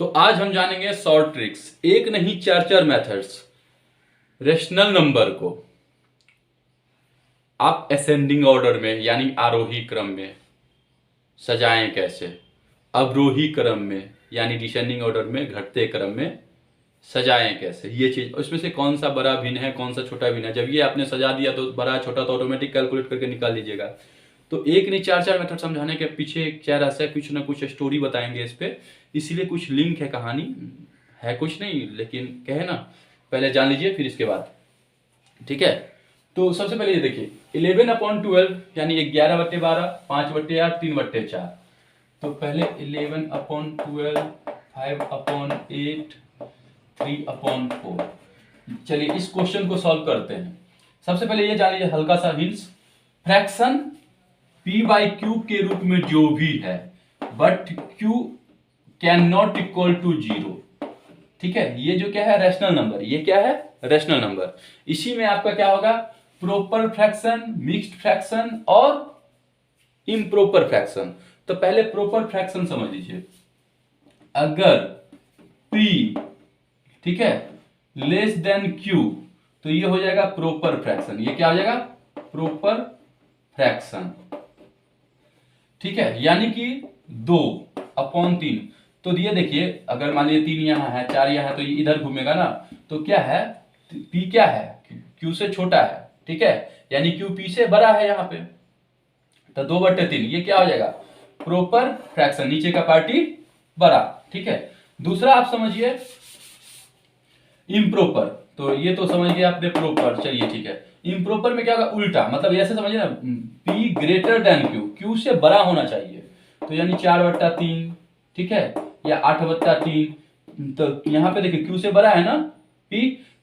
तो आज हम जानेंगे शॉर्ट ट्रिक्स, एक नहीं चार चार मेथड्स रेशनल नंबर को आप असेंडिंग ऑर्डर में यानी आरोही क्रम में सजाएं कैसे, अवरोही क्रम में यानी डिसेंडिंग ऑर्डर में घटते क्रम में सजाएं कैसे। ये चीज उसमें से कौन सा बड़ा भिन्न है कौन सा छोटा भिन्न है, जब ये आपने सजा दिया तो बड़ा छोटा तो ऑटोमेटिक कैलकुलेट करके निकाल लीजिएगा। तो एक नहीं चार चार मेथड समझाने के पीछे क्या रहस्य है, कुछ ना कुछ स्टोरी बताएंगे इस पे, इसीलिए कुछ लिंक है, कहानी है कुछ नहीं, लेकिन कहे ना पहले जान लीजिए फिर इसके बाद, ठीक है। तो सबसे पहले ये देखिए 11/12 यानी 11/12, 5/8, 3/4। तो पहले 11/12, 5/8, 3/4। चलिए इस क्वेश्चन को सॉल्व करते हैं। सबसे पहले ये जान लीजिए हल्का सा हिंट्स, फ्रैक्शन p/q के रूप में जो भी है but q can not equal to 0, ठीक है। ये जो क्या है रैशनल नंबर, ये क्या है रैशनल नंबर। इसी में आपका क्या होगा प्रॉपर फ्रैक्शन, मिक्स्ड फ्रैक्शन और इम्प्रॉपर फ्रैक्शन। तो पहले प्रॉपर फ्रैक्शन समझ लीजिए, अगर p ठीक है लेस देन q तो ये हो जाएगा प्रॉपर फ्रैक्शन। ये क्या हो जाएगा प्रॉपर फ्रैक्शन, ठीक है, यानी कि 2/3। तो ये देखिए अगर मान लीजिए 3 यहाँ है 4 यहाँ है तो ये इधर घूमेगा ना, तो क्या है p क्या है q से छोटा है, ठीक है, यानी q p से बड़ा है यहाँ पे। तो 2/3 ये क्या हो जाएगा प्रॉपर फ्रैक्शन, नीचे का पार्टी बड़ा, ठीक है। दूसरा आप समझिए इम्प्रॉपर, तो ये तो समझ गए आपने प्रॉपर, चलिए ठीक है। इम्प्रॉपर में क्या होगा उल्टा, मतलब ऐसे समझिए ना p greater than q, q से बड़ा होना चाहिए। तो यानी 4/3, ठीक है, या 8/3। तो यहाँ पे देखिए q से बड़ा है ना p,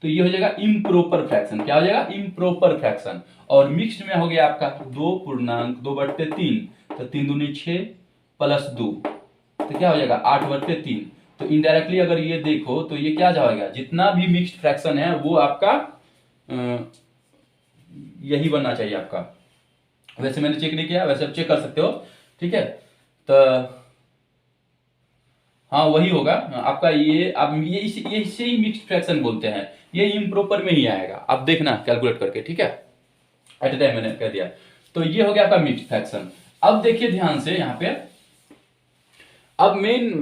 तो ये हो जाएगा इम्प्रॉपर फ्रैक्शन। क्या हो जाएगा इम्प्रॉपर फ्रैक्शन। और मिक्स्ड में हो गया आपका 2/3, तो 3 दूनी 6 प्लस 2, तो क्या हो जाएगा 8/3। तो इनडायरेक्टली अगर ये देखो तो ये क्या जाएगा, जितना भी मिक्स्ड फ्रैक्शन है वो आपका यही बनना चाहिए आपका। वैसे मैंने चेक नहीं किया, वैसे आप चेक कर सकते हो, ठीक है। तो हाँ वही होगा आपका, ये आप ये इसे ही मिक्स्ड फ्रैक्शन बोलते हैं। ये इम्प्रॉपर में ही आएगा, आप देखना कैलकुलेट करके, ठीक है। एट ए टाइम मैंने कह दिया। तो ये हो गया आपका मिक्स्ड फ्रैक्शन। अब देखिए ध्यान से यहाँ पे, अब मेन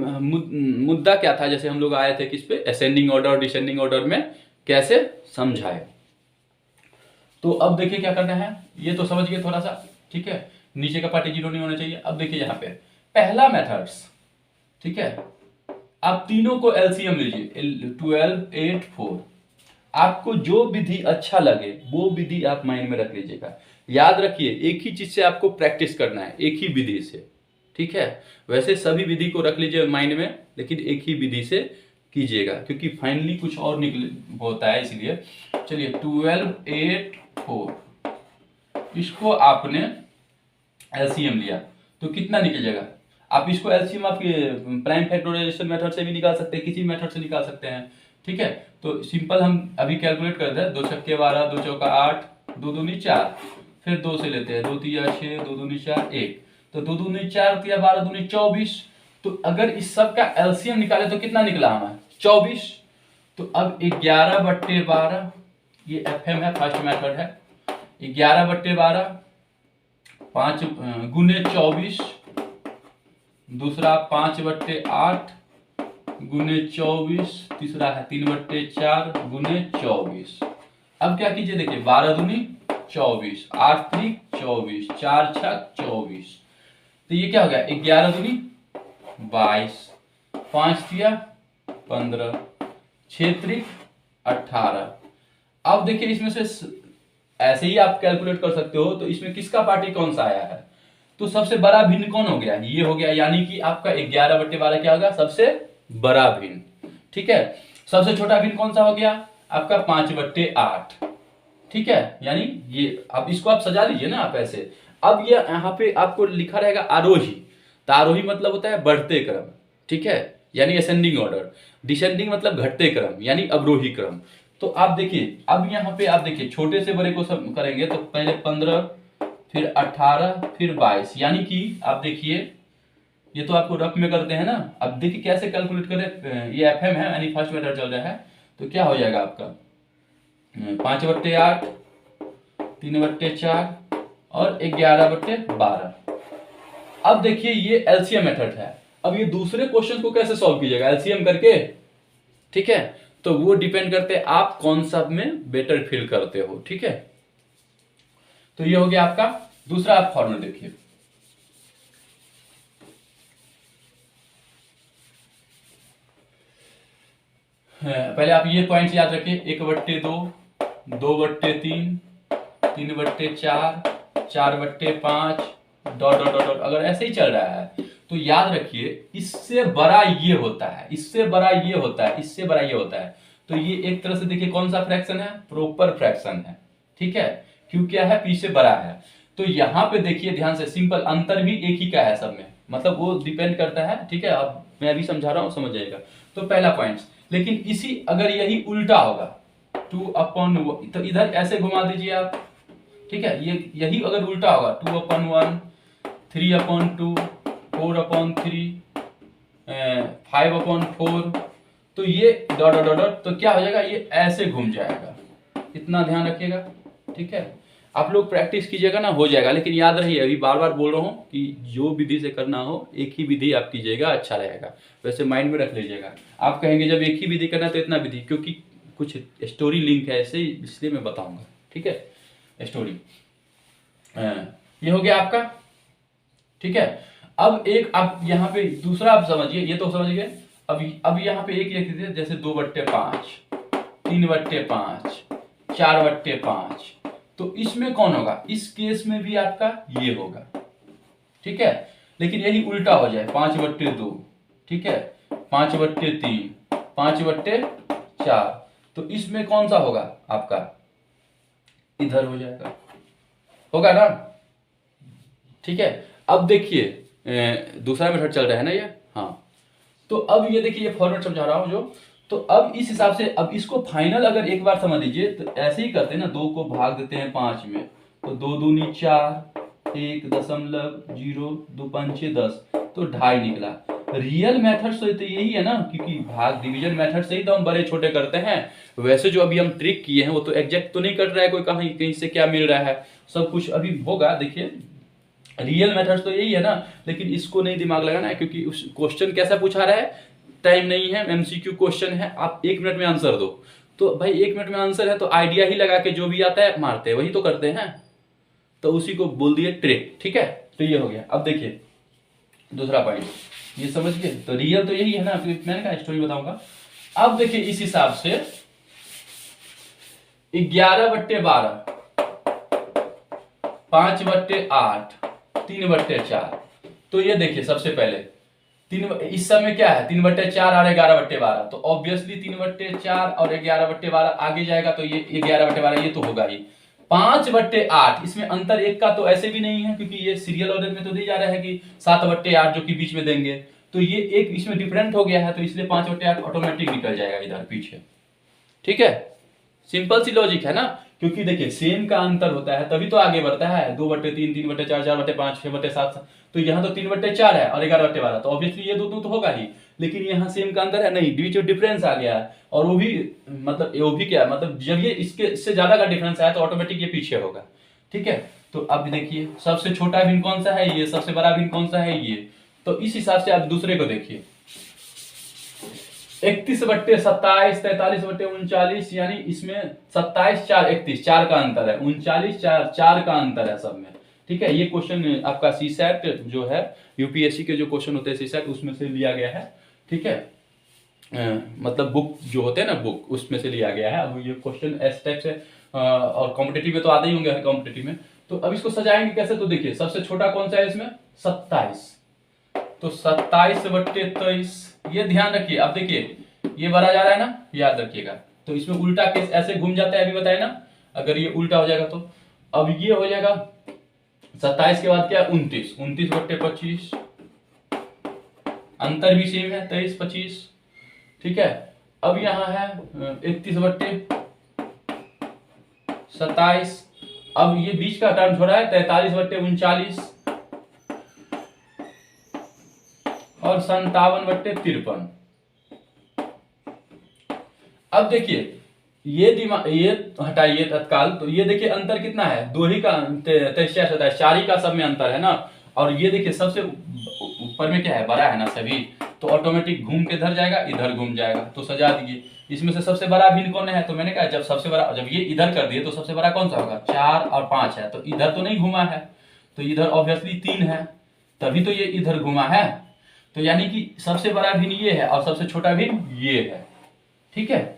मुद्दा क्या था, जैसे हम लोग आए थे किस पे, असेंडिंग ऑर्डर और डिसेंडिंग ऑर्डर में कैसे समझाए। तो अब देखिए क्या करना है, ये तो समझ गए थोड़ा सा, ठीक है, नीचे का पार्टी 0 नहीं होना चाहिए। अब देखिए यहाँ पे पहला मेथड्स, ठीक है, आप तीनों को एलसीएम लीजिए 12, 8, 4। आपको जो विधि अच्छा लगे वो विधि आप माइंड में रख लीजिएगा। याद रखिए एक ही चीज से आपको प्रैक्टिस करना है, एक ही विधि से, ठीक है। वैसे सभी विधि को रख लीजिए माइंड में, लेकिन एक ही विधि से कीजिएगा क्योंकि फाइनली कुछ और निकल होता है, इसलिए चलिए 12, 8, 4 इसको आपने एलसीएम लिया तो कितना निकलेगा। आप इसको एलसीएम आपके प्राइम फैक्टराइजेशन मेथड से भी निकाल सकते हैं, किसी मेथड से निकाल सकते हैं, ठीक है। तो सिंपल हम अभी कैलकुलेट करते हैं, 2 छक्के 12, 2 चौका 8, 2 दूनी 4, फिर 2 से लेते हैं, 2 तिया 6, 2 दूनी 4, 1, तो 2 दूनी 4 तिया 12 दूनी 24। तो अगर इस सब का एलसीएम निकाले तो कितना निकला हमारा 24। तो अब 11/12 ये एफएम है, फर्स्ट मेथड है, 11/12 5 गुने 24, दूसरा 5/8 गुने 24, तीसरा है 3/4 गुने 24। अब क्या कीजिए देखिए 12 दूनी 24, 8 त्रिक 24, 4 छक 24। तो ये क्या हो गया 11 दूनी 22, 5 तिया 15, 6 त्रिक 18। अब देखिए इसमें से ऐसे ही आप कैलकुलेट कर सकते हो, तो इसमें किसका पार्टी कौन सा आया है, तो सबसे बड़ा भिन्न कौन हो गया, ये हो गया, यानी कि आपका 11/12 क्या होगा सबसे बड़ा भिन्न, ठीक है। सबसे छोटा भिन्न कौन सा हो गया आपका 5/8, ठीक है, यानी ये अब इसको आप सजा लीजिए ना आप ऐसे। अब ये यहाँ पे आपको लिखा रहेगा आरोही, तो आरोही मतलब होता है बढ़ते क्रम, ठीक है, यानी असेंडिंग ऑर्डर। डिसेंडिंग मतलब घटते क्रम यानी अवरोही क्रम। तो आप देखिए अब यहाँ पे आप देखिए छोटे से बड़े को सब करेंगे तो पहले 15, फिर 18, फिर 22, यानी कि आप देखिए ये तो आपको रफ में करते हैं ना। अब देखिए कैसे कैलकुलेट करें, ये एफएम है यानी फर्स्ट मेथड चल रहा है, तो क्या हो जाएगा आपका 5/8, 3/4 और 11/12। अब देखिए ये एलसीएम मेथड है। अब ये दूसरे क्वेश्चन को कैसे सॉल्व कीजिएगा, एलसीएम करके, ठीक है। तो वो डिपेंड करते हैं आप कौन सा में बेटर फील करते हो, ठीक है। तो ये हो गया आपका दूसरा। आप फॉर्मूला देखिए, पहले आप ये पॉइंट्स याद रखिए, 1/2, 2/3, 3/4, 4/5, डॉट डॉट डॉट डॉट। अगर ऐसे ही चल रहा है तो याद रखिए इससे बड़ा ये होता है, इससे बड़ा ये होता है, इससे बड़ा ये होता है। तो ये एक तरह से देखिए कौन सा फ्रैक्शन है, प्रॉपर फ्रैक्शन है, ठीक है। क्यों क्या है, पी से बड़ा है। तो यहां पे देखिए ध्यान से, सिंपल अंतर भी एक ही का है सब में, मतलब वो डिपेंड करता है, ठीक है। अब मैं अभी समझा रहा हूं, समझ जाएगा। तो पहला पॉइंट, लेकिन इसी अगर यही उल्टा होगा 2/1, तो इधर ऐसे घुमा दीजिए आप, ठीक है। ये यही अगर उल्टा होगा 2/1, 3/2, 4/3, 5/4, तो ये डॉट डॉट डॉट डॉट, तो क्या हो जाएगा, ये ऐसे घूम जाएगा। इतना ध्यान रखिएगा, ठीक है। आप लोग प्रैक्टिस कीजिएगा ना, हो जाएगा। लेकिन याद रहिए, अभी बार बार बोल रहा हूँ कि जो विधि से करना हो एक ही विधि आप कीजिएगा, अच्छा रहेगा। वैसे माइंड में रख लीजिएगा। आप कहेंगे जब एक ही विधि करना तो इतना विधि, क्योंकि कुछ स्टोरी लिंक है ऐसे, इसलिए मैं बताऊंगा, ठीक है। स्टोरी ये हो गया आपका, ठीक है। अब एक आप यहाँ पे दूसरा आप समझिए, ये तो समझ गए। अब यहाँ पे एक लिख दीजिए, जैसे 2/5, 3/5, 4/5। तो इसमें कौन होगा, इस केस में भी आपका ये होगा, ठीक है। लेकिन यही उल्टा हो जाए 5/2, ठीक है, 5/3, 5/4, तो इसमें कौन सा होगा आपका, इधर हो जाएगा, होगा ना, ठीक है। अब देखिए दूसरा मेथड चल रहा है ना ये, हाँ। तो अब ये देखिए, ये फॉर्मेट समझा रहा हूं जो, तो अब इस हिसाब से, अब इसको फाइनल अगर एक बार समझ लीजिए, तो ऐसे ही करते हैं ना, 2 को भाग देते हैं 5 में, तो 2 दूनी 4, 1.0, 2 पंचे 10, तो 2.5 निकला। रियल मेथड तो यही है ना, क्योंकि भाग डिवीजन मेथड से ही तो हम बड़े छोटे करते हैं। वैसे जो अभी हम ट्रिक किए हैं वो तो एग्जैक्ट तो नहीं कर रहा है कोई, कहीं कहीं से क्या मिल रहा है, सब कुछ अभी होगा, देखिए। रियल मेथड तो यही है ना, लेकिन इसको नहीं दिमाग लगाना है, क्योंकि उस क्वेश्चन कैसा पूछा रहा है, टाइम नहीं है, एमसीक्यू क्वेश्चन है, आप 1 मिनट में आंसर दो। तो भाई 1 मिनट में आंसर है तो आइडिया ही लगा के जो भी आता है मारते हैं, वही तो करते हैं। तो उसी को बोल दिए ट्रिक, ठीक है। तो ये हो गया। अब देखिए दूसरा पॉइंट, ये समझ गए। तो रियल तो यही है ना, मैंने कहा स्टोरी बताऊंगा। अब देखिए इस हिसाब से 11/12, 5/8, 3/4। तो ये देखिए सबसे पहले तीन, इस समय क्या है 3/4 और 11/12, तो ऑब्वियसली 3/4 और 11/12 आगे जाएगा, तो ये 11/12 ये तो होगा ही। 5/8, इसमें अंतर एक का तो ऐसे भी नहीं है, क्योंकि ये सीरियल ऑर्डर में तो दी जा रहा है कि 7/8 जो कि बीच में देंगे, तो ये एक इसमें डिफरेंट हो गया है, तो इसलिए 5/8 ऑटोमेटिक निकल जाएगा इधर पीछे, ठीक है। सिंपल सी लॉजिक है ना, क्योंकि देखिए सेम का अंतर होता है तभी तो आगे बढ़ता है। 2/3, 3/4, 4/5, 6/7, तो यहाँ तो 3/4 है और 11/12, तो ऑब्वियसली ये दो तो होगा ही। लेकिन यहाँ सेम का अंतर है नहीं, बीच में डिफरेंस आ गया है, और वो भी मतलब वो भी क्या, मतलब जब ये इससे ज्यादा का डिफरेंस आया तो ऑटोमेटिक ये पीछे होगा, ठीक है। तो अब देखिए सबसे छोटा भिन्न कौन सा है, ये। सबसे बड़ा भिन्न कौन सा है, ये। तो इस हिसाब से आप दूसरे को देखिए, 31/27, 43/39, यानी इसमें 27, 4, 31, 4 का अंतर है, 39, 4 का अंतर है सब में, ठीक है। ये क्वेश्चन आपका सीसैट जो है, यूपीएससी के जो क्वेश्चन होते हैं सीसैट, उसमें से लिया गया है, ठीक है। मतलब बुक जो होते हैं ना, बुक, उसमें से लिया गया है। अब ये क्वेश्चन इस टाइप से और कॉम्पिटेटिव में तो आते ही होंगे, कॉम्पिटेटिव में। तो अब इसको सजाएंगे कैसे, तो देखिए सबसे छोटा कौन सा है इसमें, 27, तो 27/23, ये ध्यान रखिए। अब देखिए ये बढ़ा जा रहा है ना, याद रखिएगा। तो इसमें उल्टा केस ऐसे घूम जाता है, अभी बताए ना, अगर ये उल्टा हो जाएगा तो। अब ये हो जाएगा 27 के बाद क्या, 29, 29/25, अंतर भी सेम है 23/25, ठीक है। अब यहां है 31/27, अब ये बीच का टर्म छोड़ा है 43/39, और 57/53। अब देखिए ये हटाइए तत्काल, तो ये देखिए अंतर कितना है, 2 ही का 63 होता है, 4 ही का सब में अंतर है ना। और ये देखिए सबसे ऊपर में क्या है, बड़ा है ना सभी, तो ऑटोमेटिक घूम के इधर जाएगा, इधर घूम जाएगा, तो सजा दीजिए। इसमें से सबसे बड़ा भिन्न कौन है, तो मैंने कहा जब सबसे बड़ा, जब ये इधर कर दिए तो सबसे बड़ा कौन सा होगा, 4 और 5 है, तो इधर तो नहीं घुमा है, तो इधर ऑब्वियसली 3 है, तभी तो ये इधर घुमा है। तो यानी कि सबसे बड़ा भिन्न ये है और सबसे छोटा भिन्न ये है, ठीक है।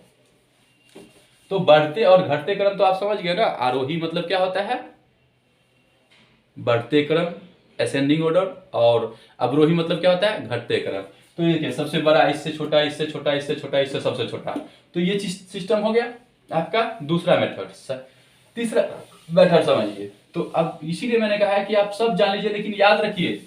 तो बढ़ते और घटते क्रम तो आप समझ गए ना, आरोही मतलब क्या होता है, बढ़ते क्रम असेंडिंग ऑर्डर, और अवरोही मतलब क्या होता है, घटते क्रम। तो ये देखिए सबसे बड़ा, इससे छोटा, इससे छोटा, इससे छोटा, इससे सबसे छोटा, तो ये सिस्टम हो गया आपका दूसरा मेथड। तीसरा मेथड समझिए। तो अब इसीलिए मैंने कहा है कि आप सब जान लीजिए, लेकिन याद रखिए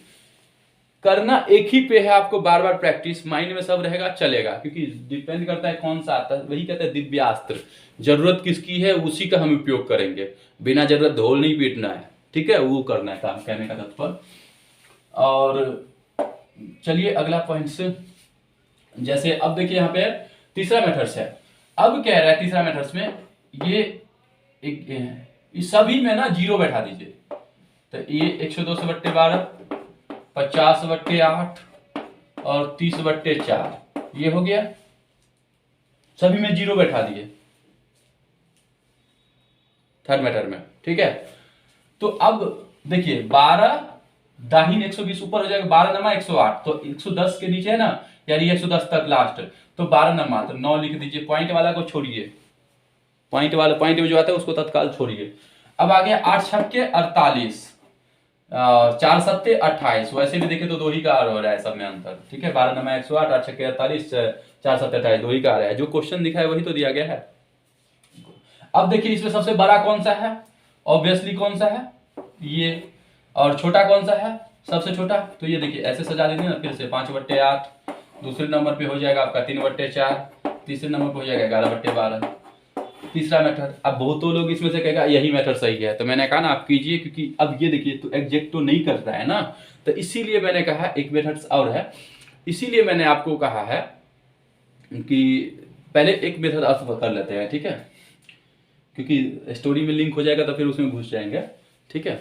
करना एक ही पे है, आपको बार बार प्रैक्टिस, माइंड में सब रहेगा चलेगा, क्योंकि डिपेंड करता है कौन सा आता है, वही कहते हैं दिव्यास्त्र, जरूरत किसकी है उसी का हम उपयोग करेंगे, बिना जरूरत ढोल नहीं पीटना है, ठीक है, वो करना है काम, कहने का तात्पर्य। और चलिए अगला पॉइंट से, जैसे अब देखिए यहाँ पे तीसरा मेथड्स है। अब कह रहा है तीसरा मेथड्स में ये इस सभी में ना 0 बैठा दीजिए, तो ये 102/12, 50/8 और 30/4, ये हो गया, सभी में 0 बैठा दिए थर्ड मेथड में, ठीक है। तो अब देखिए 12 दाहिन 120 ऊपर हो जाएगा, 12 नमा 108, तो 110 के नीचे है ना, यानी 110 तक लास्ट, तो 12 नमा, तो 9 लिख दीजिए, पॉइंट वाला को छोड़िए, पॉइंट में जो आता है उसको तत्काल छोड़िए। अब आ गया 8 छक्के 48, 4 सत्ते 28, वैसे भी देखे तो 2 ही का हो रहा है सब में अंतर, ठीक है, 12 नमा 108, 8 छक्के 48, 4 सत्ते 28, 2 ही का आ रहा है, जो क्वेश्चन दिखा है वही तो दिया गया है। अब देखिए इसमें सबसे बड़ा कौन सा है, ऑब्वियसली कौन सा है, ये, और छोटा कौन सा है, सबसे छोटा, तो ये देखिए ऐसे सजा दीजिए ना, फिर से 5/8, दूसरे नंबर पे हो जाएगा आपका 3/4, तीसरे नंबर पे हो जाएगा 11/12, तीसरा मेथड। अब बहुतों लोग इसमें से कहेगा यही मेथड सही है, तो मैंने कहा ना आप कीजिए, क्योंकि अब ये देखिए तो एग्जैक्ट तो नहीं करता है ना, तो इसीलिए मैंने कहा एक मेथड और है, इसीलिए मैंने आपको कहा है कि पहले एक मेथड आप कर लेते हैं, ठीक है, क्योंकि स्टोरी में लिंक हो जाएगा तो फिर उसमें घुस जाएंगे, ठीक है।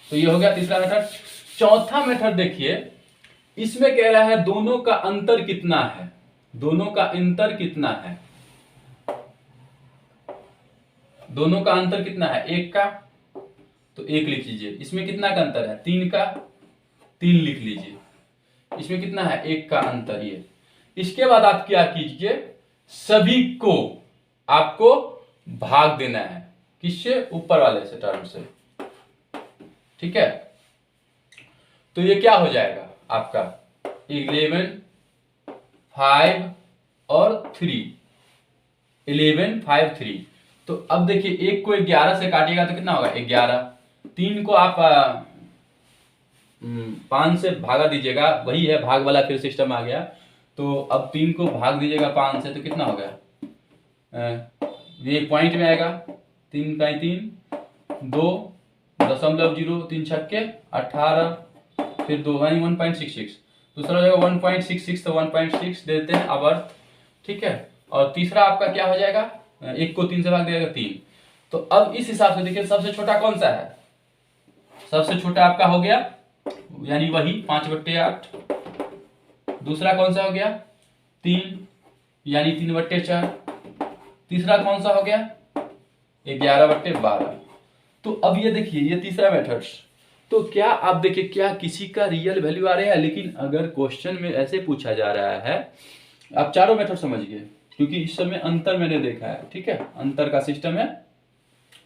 तो ये हो गया तीसरा मेथड। चौथा मेथड देखिए, इसमें कह रहा है दोनों का अंतर कितना है, दोनों का अंतर कितना है, दोनों का अंतर कितना है, 1 का, तो 1 लिख लीजिए, इसमें कितना का अंतर है, 3 का, 3 लिख लीजिए, इसमें कितना है, 1 का अंतर, ये। इसके बाद आप क्या कीजिए, सभी को आपको भाग देना है, किससे, ऊपर वाले से टर्म से, ठीक है। तो ये क्या हो जाएगा आपका 11, 5 और 3, 11, 5, 3। तो अब देखिए 1 को 11 से काटिएगा तो कितना होगा, 11, 3 को आप 5 से भागा दीजिएगा, वही है भाग वाला फिर सिस्टम आ गया, तो अब 3 को भाग दीजिएगा 5 से, तो कितना हो गया, ये पॉइंट में आएगा, 3 का 3, 2.0, 3 छक्के 18, फिर 2 यानी 1.66, दूसरा हो जाएगा 1.66, तो 1.6 देते हैं अवर्थ, ठीक है। और तीसरा आपका क्या हो जाएगा, 1 को 3 से भाग दिया 3। तो अब इस हिसाब से देखिए सबसे छोटा कौन सा है, सबसे छोटा आपका हो गया यानी वही 5/8, दूसरा कौन सा हो गया 3 यानी 3/4, तीसरा कौन सा हो गया 11/12। तो अब ये देखिए ये तीसरा मेथड, तो क्या आप देखिए क्या किसी का रियल वैल्यू आ रहा है, लेकिन अगर क्वेश्चन में ऐसे पूछा जा रहा है, आप चारों मेथड समझिए, क्योंकि इस समय अंतर मैंने देखा है, ठीक है, अंतर का सिस्टम है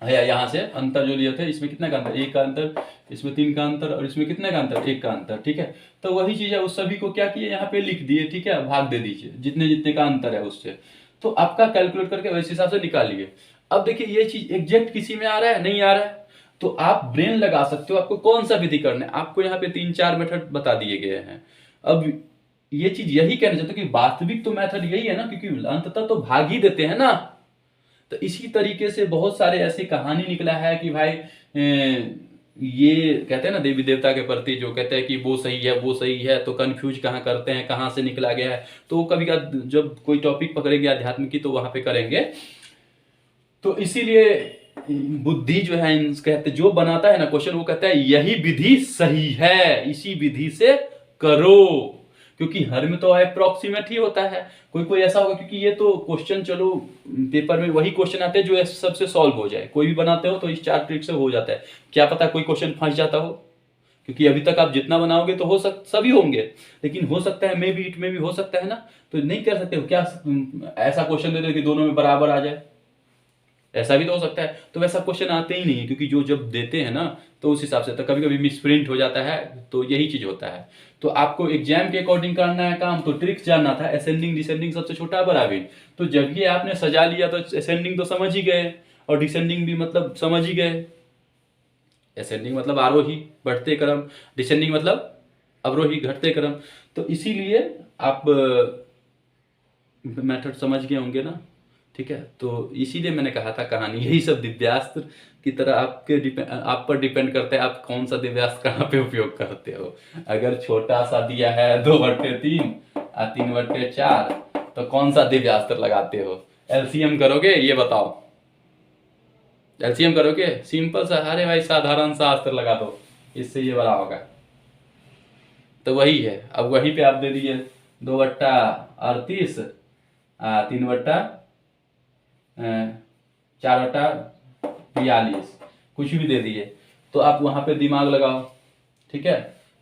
यहाँ से अंतर जो लिए थे, इसमें कितना का अंतर, 1 का अंतर, इसमें 3 का अंतर, और इसमें कितने का अंतर, 1 का अंतर, ठीक है। तो वही चीज है, उस सभी को क्या किए यहाँ पे लिख दिए, ठीक है, भाग दे दीजिए जितने जितने का अंतर है उससे, तो आपका कैलकुलेट करके वैसे हिसाब से निकालिए। अब देखिए ये चीज एग्जैक्ट किसी में आ रहा है, नहीं आ रहा है, तो आप ब्रेन लगा सकते हो, आपको कौन सा विधि करना है, आपको यहाँ पे 3-4 मेथड बता दिए गए हैं। अब ये चीज यही कहना चाहते हो कि वास्तविक तो मेथड यही है ना, क्योंकि अंततः तो भाग ही देते हैं ना। तो इसी तरीके से बहुत सारे ऐसी कहानी निकला है कि भाई ये कहते हैं ना देवी देवता के प्रति, जो कहते हैं कि वो सही है वो सही है, तो कंफ्यूज कहाँ करते हैं, कहाँ से निकला गया है, तो कभी का जब कोई टॉपिक पकड़ेंगे अध्यात्म की तो वहां पे करेंगे। तो इसीलिए बुद्धि जो है कहते जो बनाता है ना क्वेश्चन, वो कहता है यही विधि सही है, इसी विधि से करो, क्योंकि हर में तो अप्रोक्सीमेट ही होता है। कोई कोई ऐसा होगा, क्योंकि ये तो क्वेश्चन चलो पेपर में वही क्वेश्चन आते हैं जो सबसे सॉल्व हो जाए, कोई भी बनाते हो तो इस 4 ट्रिक से हो जाता है। क्या पता कोई क्वेश्चन फंस जाता हो, क्योंकि अभी तक आप जितना बनाओगे तो सभी होंगे, लेकिन हो सकता है मे बी इट में भी हो सकता है ना, तो नहीं कर सकते हो क्या ऐसा क्वेश्चन दे दो कि दोनों में बराबर आ जाए, ऐसा भी तो हो सकता है। तो वैसा क्वेश्चन आते ही नहीं है, क्योंकि जो जब देते हैं ना तो उस हिसाब से, तो कभी कभी मिसप्रिंट हो जाता है, तो यही चीज होता है। तो आपको एग्जाम के अकॉर्डिंग करना है काम, तो ट्रिक्स जानना था, असेंडिंग डिसेंडिंग सबसे छोटा बड़ा भी। तो जब ये आपने सजा लिया तो असेंडिंग तो समझ ही गए, और डिसेंडिंग भी मतलब समझ ही गए। असेंडिंग मतलब आरोही बढ़ते क्रम, डिसेंडिंग मतलब अवरोही घटते क्रम। तो इसीलिए आप मेथड समझ गए होंगे ना, ठीक है। तो इसीलिए मैंने कहा था कहानी यही सब दिव्यास्त्र की तरह आप पर डिपेंड करता है, आप कौन सा दिव्यास्त्र कहाँ पे उपयोग करते हो। अगर छोटा सा दिया है 2/3 और 3/4, तो कौन सा दिव्यास्त्र लगाते हो? एलसीएम करोगे, ये बताओ, एलसीएम करोगे? सिंपल सा, अरे भाई साधारण सा अस्त्र लगा दो, इससे ये बड़ा होगा। तो वही है, अब वही पे आप दे दीजिए 2/38, 4/42, कुछ भी दे दिए, तो आप वहां पे दिमाग लगाओ, ठीक है,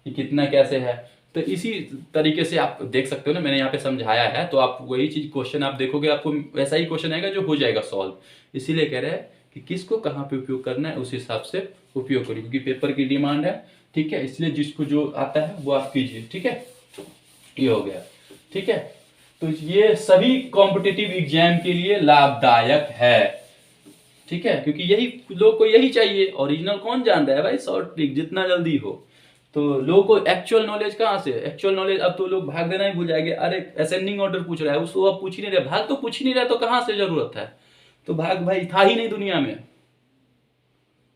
कि कितना कैसे है। तो इसी तरीके से आप देख सकते हो ना, मैंने यहाँ पे समझाया है, तो आप वही चीज क्वेश्चन आप देखोगे, आपको वैसा ही क्वेश्चन आएगा जो हो जाएगा सॉल्व। इसीलिए कह रहे हैं कि किसको कहाँ पे उपयोग करना है उस हिसाब से उपयोग करिए, क्योंकि पेपर की डिमांड है, ठीक है। इसलिए जिसको जो आता है वो आप कीजिए, ठीक है। ये हो गया, ठीक है। तो ये सभी कॉम्पिटिटिव एग्जाम के लिए लाभदायक है, ठीक है, क्योंकि यही लोग को यही चाहिए। ओरिजिनल कौन जान रहा है भाई, शॉर्ट ट्रिक जितना जल्दी हो। तो लोगों को एक्चुअल नॉलेज कहाँ से, एक्चुअल नॉलेज अब तो लोग भाग देना ही भूल जाएंगे। अरे असेंडिंग ऑर्डर पूछ रहा है, उसको अब पूछ ही नहीं रहे, भाग तो पूछ ही नहीं रहा, तो कहाँ से जरूरत है, तो भाग भाई था ही नहीं दुनिया में,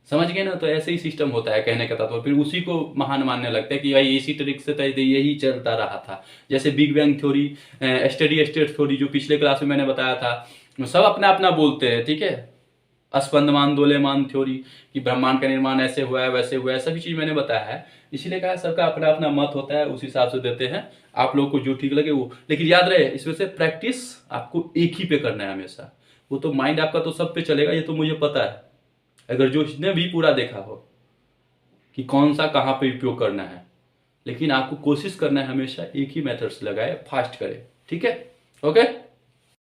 समझ गए ना। तो ऐसे ही सिस्टम होता है कहने का तात्पर्य, फिर उसी को महान मानने लगते हैं कि भाई इसी ट्रिक से तय यही चलता रहा था। जैसे big bang theory, steady state theory जो पिछले क्लास में मैंने बताया था, सब अपना अपना बोलते हैं, ठीक है। स्पंदमान दोलेमान थ्योरी कि ब्रह्मांड का निर्माण ऐसे हुआ है वैसे हुआ है, सभी चीज मैंने बताया है। इसीलिए कहा सबका अपना अपना मत होता है, उस हिसाब से देते हैं, आप लोग को जो ठीक लगे वो। लेकिन याद रहे इसमें से प्रैक्टिस आपको एक ही पे करना है हमेशा। वो तो माइंड आपका तो सब पे चलेगा, ये तो मुझे पता है, अगर जो इसने भी पूरा देखा हो कि कौन सा कहाँ पे उपयोग करना है। लेकिन आपको कोशिश करना है हमेशा एक ही मेथड से लगाए, फास्ट करे, ठीक है। ओके।